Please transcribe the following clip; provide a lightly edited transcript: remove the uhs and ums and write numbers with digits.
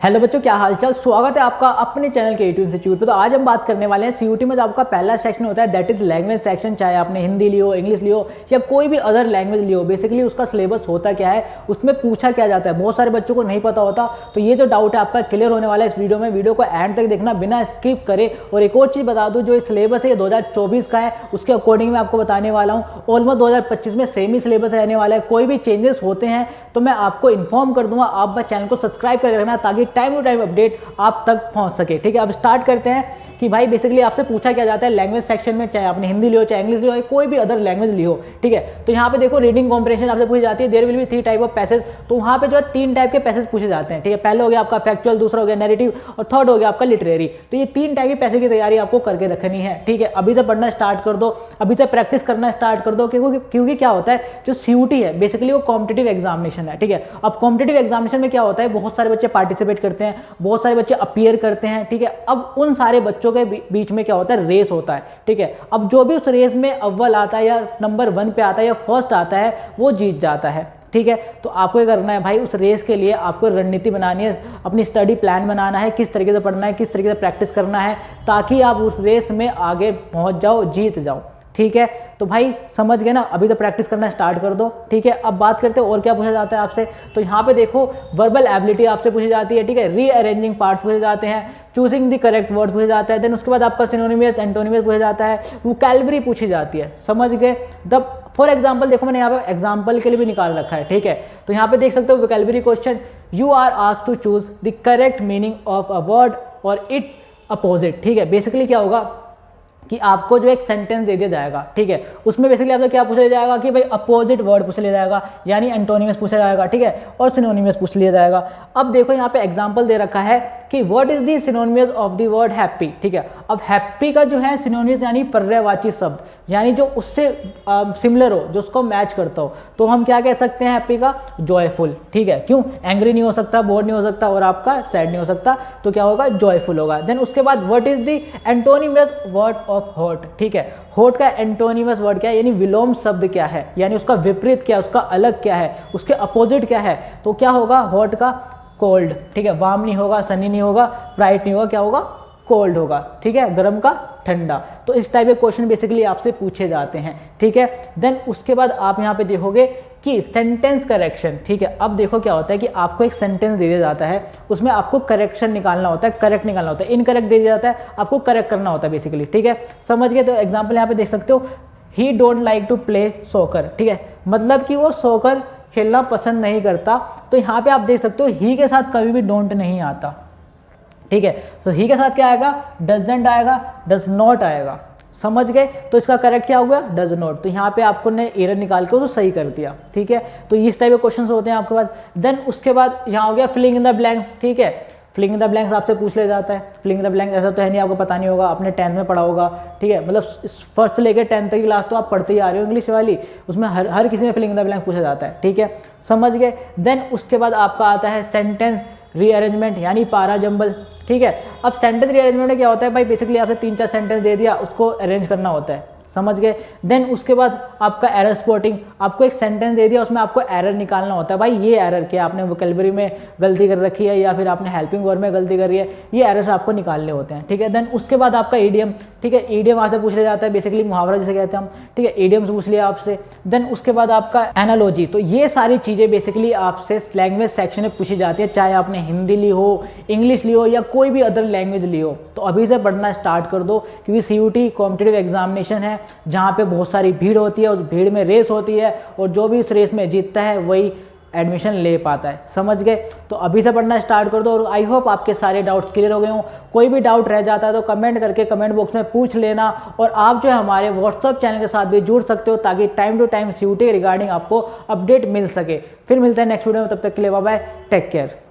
Hello बच्चों, क्या हालचाल। स्वागत है आपका अपने चैनल के यूट्यूब इंस्टीट्यूट पे। तो आज हम बात करने वाले हैं सीयूटी में जो आपका पहला सेक्शन होता है दैट इज लैंग्वेज सेक्शन। चाहे आपने हिंदी लियो, इंग्लिश लियो या कोई भी अदर लैंग्वेज लियो, बेसिकली उसका सिलेबस होता क्या है, उसमें पूछा क्या जाता है, बहुत सारे बच्चों को नहीं पता होता। तो ये जो डाउट है आपका क्लियर होने वाला है इस वीडियो में। वीडियो को एंड तक देखना बिना स्किप करे। और एक और चीज़ बता दूँ, जो ये सिलेबस है ये 2024 का है, उसके अकॉर्डिंग मैं आपको बताने वाला हूँ। ऑलमोस्ट 2025 में सेम ही सिलेबस रहने वाला है। कोई भी चेंजेस होते हैं तो मैं आपको इन्फॉर्म कर दूंगा। आप बस चैनल को सब्सक्राइब कर रखना ताकि टाइम टू टाइम अपडेट आप तक पहुंच सके। ठीक है, अब स्टार्ट करते हैं कि भाई बेसिकली आपसे पूछा क्या जाता है लैंग्वेज सेक्शन में, चाहे आपने हिंदी लियो, चाहे इंग्लिश लियो, कोई भी अदर लैंग्वेज लियो। ठीक है, तो यहाँ पे देखो रीडिंग कॉम्प्रिहेंशन आपसे पूछी जाती है। There will be 3 type of passage. तो वहाँ पे जो है 3 टाइप के पैसेज पूछे जाते हैं। ठीक है, पहले हो गया आपका फैक्चुअल, दूसरा हो गया नैरेटिव और थर्ड हो गया आपका लिटरेरी। तो ये 3 टाइप के पैसेज की तैयारी आपको करके रखनी है। ठीक है, अभी से पढ़ना स्टार्ट कर दो, अभी से प्रैक्टिस करना स्टार्ट कर दो, क्योंकि क्या होता है जो सीयूटी है बेसिकली वो कॉम्पिटिटिव एग्जामिनेशन है। ठीक है, अब कॉम्पिटिटिव एग्जामिनेशन में क्या होता है, बहुत सारे बच्चे पार्टिसिपेट करते हैं, बहुत सारे बच्चे अपीयर करते हैं। ठीक है, अब उन सारे बच्चों के बीच में क्या होता है, रेस होता है। ठीक है, अब जो भी उस रेस में अव्वल आता है या नंबर 1 पे आता है या फर्स्ट आता है वो जीत जाता है। ठीक है, तो आपको ये करना है भाई, उस रेस के लिए आपको रणनीति बनानी है, अपनी स्टडी प्लान बनाना है, किस तरीके से पढ़ना है, किस तरीके से प्रैक्टिस करना है, ताकि आप उस रेस में आगे पहुंच जाओ, जीत जाओ। ठीक है, तो भाई समझ गए ना, अभी तो प्रैक्टिस करना स्टार्ट कर दो। ठीक है, अब बात करते हैं और क्या पूछा जाता है आपसे। तो यहाँ पे देखो वर्बल एबिलिटी आपसे पूछी जाती है। ठीक है, रीअरेंजिंग पार्ट्स पूछे जाते हैं, चूजिंग द करेक्ट वर्ड पूछे जाता है। देन उसके बाद आपका सिनोनिमस एंटोनिमस पूछा जाता है, वोकैब्युलरी पूछी जाती है। समझ गए। फॉर एग्जाम्पल देखो, मैंने यहाँ पे एग्जाम्पल के लिए भी निकाल रखा है। ठीक है, तो यहाँ पे देख सकते हो vocabulary question, you are asked to choose the correct meaning of a word और इट अपोजिट। ठीक है, बेसिकली क्या होगा कि आपको जो एक सेंटेंस दे दिया जाएगा। ठीक है, उसमें बेसिकली आपको क्या पूछ लिया जाएगा कि भाई अपोजिट वर्ड पूछ लिया जाएगा, यानी एंटोनिमस पूछा जाएगा। ठीक है, और सिनोनिमस पूछ लिया जाएगा। अब देखो यहाँ पे एग्जांपल दे रखा है कि what is the synonymous of the word happy. ठीक है, अब हैप्पी का जो है सिनोनिमस यानी पर्यायवाची शब्द, यानी जो उससे सिमिलर हो, जो उसको मैच करता हो, तो हम क्या कह सकते हैं हैप्पी का, जॉयफुल। ठीक है, क्यों, एंग्री नहीं हो सकता, बोर्ड नहीं हो सकता और आपका सैड नहीं हो सकता, तो क्या होगा, जॉयफुल होगा। देन उसके बाद what is the antonymous word of hot. ठीक है, हॉट का एंटोनिमस वर्ड क्या है, यानी विलोम शब्द क्या है, यानी उसका विपरीत क्या है, उसका अलग क्या है, उसके अपोजिट क्या है, तो क्या होगा, हॉट का कोल्ड। ठीक है, वार्म नहीं होगा, सनी नहीं होगा, ब्राइट नहीं होगा, क्या होगा, कोल्ड होगा। ठीक है, गर्म का ठंडा। तो इस टाइप के क्वेश्चन बेसिकली आपसे पूछे जाते हैं। ठीक है, देन उसके बाद आप यहाँ पे देखोगे कि सेंटेंस करेक्शन। ठीक है, अब देखो क्या होता है कि आपको एक सेंटेंस दे दिया जाता है, उसमें आपको करेक्शन निकालना होता है, करेक्ट निकालना होता है। इनकरेक्ट दे दिया जाता है, आपको करेक्ट करना होता है बेसिकली। ठीक है, समझ गए। तो एग्जाम्पल यहाँ पे देख सकते हो, he don't like to play soccer. ठीक है, मतलब कि वो सॉकर खेलना पसंद नहीं करता। तो यहाँ पे आप देख सकते हो ही के साथ कभी भी डोंट नहीं आता। ठीक है, तो ही के साथ क्या आएगा, डजंट आएगा, डज नॉट आएगा। समझ गए। तो इसका करेक्ट क्या हुआ, डज नॉट। तो यहाँ पे आपको ने एरर निकाल के उसको सही कर दिया। ठीक है, तो इस टाइप के क्वेश्चंस होते हैं आपके पास। देन उसके बाद यहाँ हो गया फिलिंग इन द ब्लैंक्स। ठीक है, फिलिंग इन द ब्लैंक्स आपसे पूछ लिया जाता है। फिलिंग इन द ब्लैंक्स ऐसा तो है नहीं आपको पता नहीं होगा, आपने 10th में पढ़ा होगा। ठीक है, मतलब फर्स्ट से लेकर 10th तक की क्लास तो आप पढ़ते ही आ रहे हो इंग्लिश वाली, उसमें हर किसी में फिलिंग इन द ब्लैंक पूछा जाता है। ठीक है, समझ गए। देन उसके बाद आपका आता है सेंटेंस रीअरेंजमेंट, यानी पारा जंबल। ठीक है, अब सेंटेंस रीअरेंजमेंट में क्या होता है भाई, बेसिकली आपसे 3-4 सेंटेंस दे दिया, उसको अरेंज करना होता है। समझ गए। देन उसके बाद आपका एरर स्पॉटिंग, आपको एक सेंटेंस दे दिया, उसमें आपको एरर निकालना होता है। भाई ये एरर क्या, आपने वोकैब्युलरी में गलती कर रखी है या फिर आपने हेल्पिंग वर्ब में गलती करी है, ये एरर्स आपको निकालने होते हैं। ठीक है, देन उसके बाद आपका ईडियम। ठीक है, ईडियम वहाँ से पूछ लिया जाता है, बेसिकली मुहावरा जिसे कहते हैं हम। ठीक है, ईडियम से पूछ लिया आपसे। देन उसके बाद आपका एनालॉजी। तो ये सारी चीज़ें बेसिकली आपसे लैंग्वेज सेक्शन में पूछी जाती है, चाहे आपने हिंदी ली हो, इंग्लिश ली हो या कोई भी अदर लैंग्वेज ली हो। तो अभी से पढ़ना स्टार्ट कर दो, क्योंकि सीयूटी कॉम्पिटिटिव एग्जामिनेशन है जहाँ पे बहुत सारी भीड़ होती है, उस भीड़ में रेस होती है और जो भी उस रेस में जीतता है वही एडमिशन ले पाता है। समझ गए। तो अभी से पढ़ना स्टार्ट कर दो और आई होप आपके सारे डाउट्स क्लियर हो गए हों। कोई भी डाउट रह जाता है तो कमेंट करके कमेंट बॉक्स में पूछ लेना। और आप जो है हमारे व्हाट्सअप चैनल के साथ भी जुड़ सकते हो, ताकि time to time CUT regarding आपको अपडेट मिल सके। फिर मिलते हैं नेक्स्ट वीडियो में, तब तक के लिए बाय बाय, टेक केयर।